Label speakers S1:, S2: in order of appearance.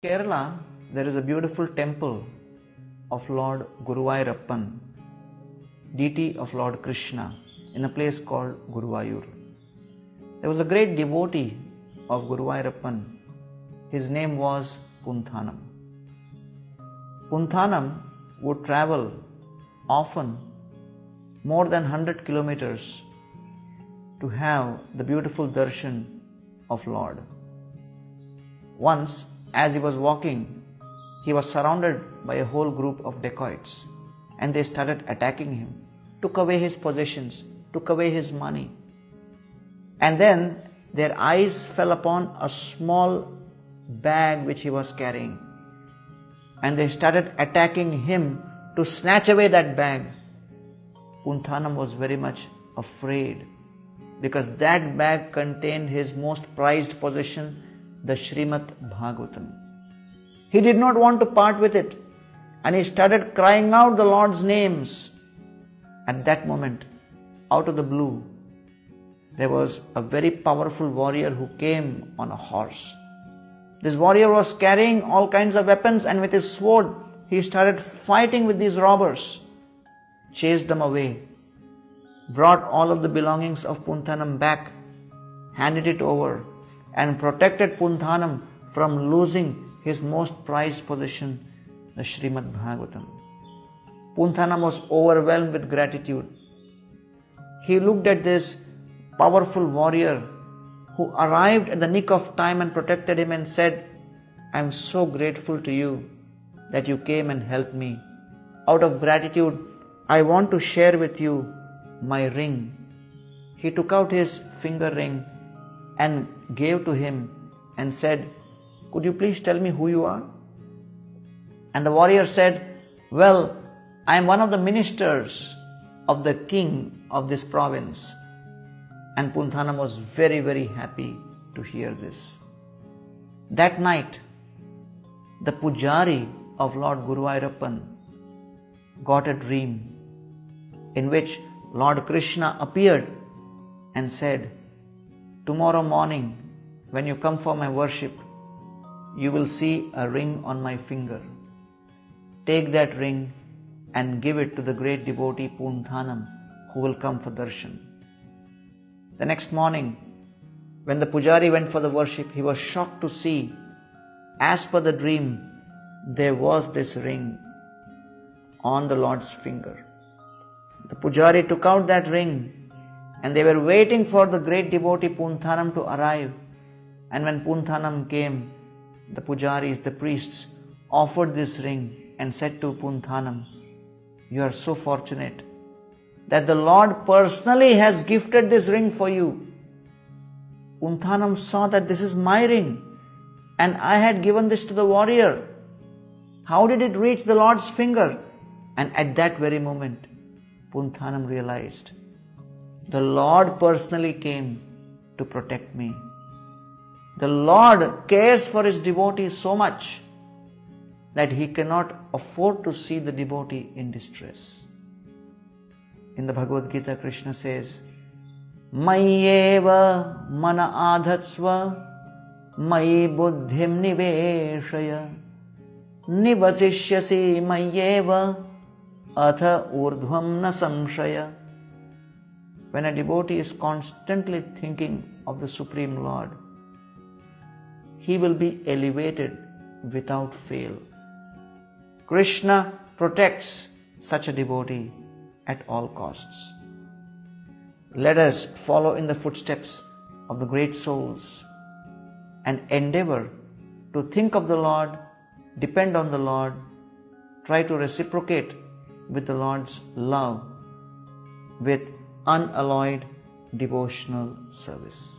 S1: Kerala, there is a beautiful temple of Lord Guruvayurappan, deity of Lord Krishna, in a place called Guruvayur. There was a great devotee of Guruvayurappan. His name was Punthanam. Punthanam would travel often more than 100 kilometers to have the beautiful darshan of Lord. Once, as he was walking, he was surrounded by a whole group of dacoits, and they started attacking him, took away his possessions, took away his money. And then their eyes fell upon a small bag which he was carrying, and they started attacking him to snatch away that bag. Punthanam was very much afraid because that bag contained his most prized possession, the Srimad Bhagavatam. He did not want to part with it, and he started crying out the Lord's names. At that moment, out of the blue, there was a very powerful warrior who came on a horse. This warrior was carrying all kinds of weapons, and with his sword, he started fighting with these robbers, chased them away, brought all of the belongings of Punthanam back, handed it over, and protected Punthanam from losing his most prized possession, the Srimad Bhagavatam. Punthanam was overwhelmed with gratitude. He looked at this powerful warrior who arrived at the nick of time and protected him and said, "I am so grateful to you that you came and helped me. Out of gratitude, I want to share with you my ring." He took out his finger ring and gave to him and said, "Could you please tell me who you are?" And the warrior said, "Well, I am one of the ministers of the king of this province." And Punthanam was very, very happy to hear this. That night, the pujari of Lord Guruvayurappan got a dream in which Lord Krishna appeared and said, "Tomorrow morning, when you come for my worship, you will see a ring on my finger. Take that ring and give it to the great devotee Punthanam, who will come for darshan." The next morning, when the pujari went for the worship, he was shocked to see, as per the dream, there was this ring on the Lord's finger. The pujari took out that ring, and they were waiting for the great devotee Punthanam to arrive. And when Punthanam came, the pujaris, the priests, offered this ring and said to Punthanam, "You are so fortunate that the Lord personally has gifted this ring for you." Punthanam saw that this is my ring, and I had given this to the warrior. How did it reach the Lord's finger? And at that very moment, Punthanam realized, the Lord personally came to protect me. The Lord cares for his devotees so much that he cannot afford to see the devotee in distress. In the Bhagavad Gita, Krishna says, "Mayyeva mana adhatsva, mayi buddhim niveshaya, nivasishyasi mayyeva, atha urdhvam na samshaya." When a devotee is constantly thinking of the Supreme Lord, he will be elevated without fail. Krishna protects such a devotee at all costs. Let us follow in the footsteps of the great souls and endeavor to think of the Lord, depend on the Lord, try to reciprocate with the Lord's love with unalloyed devotional service.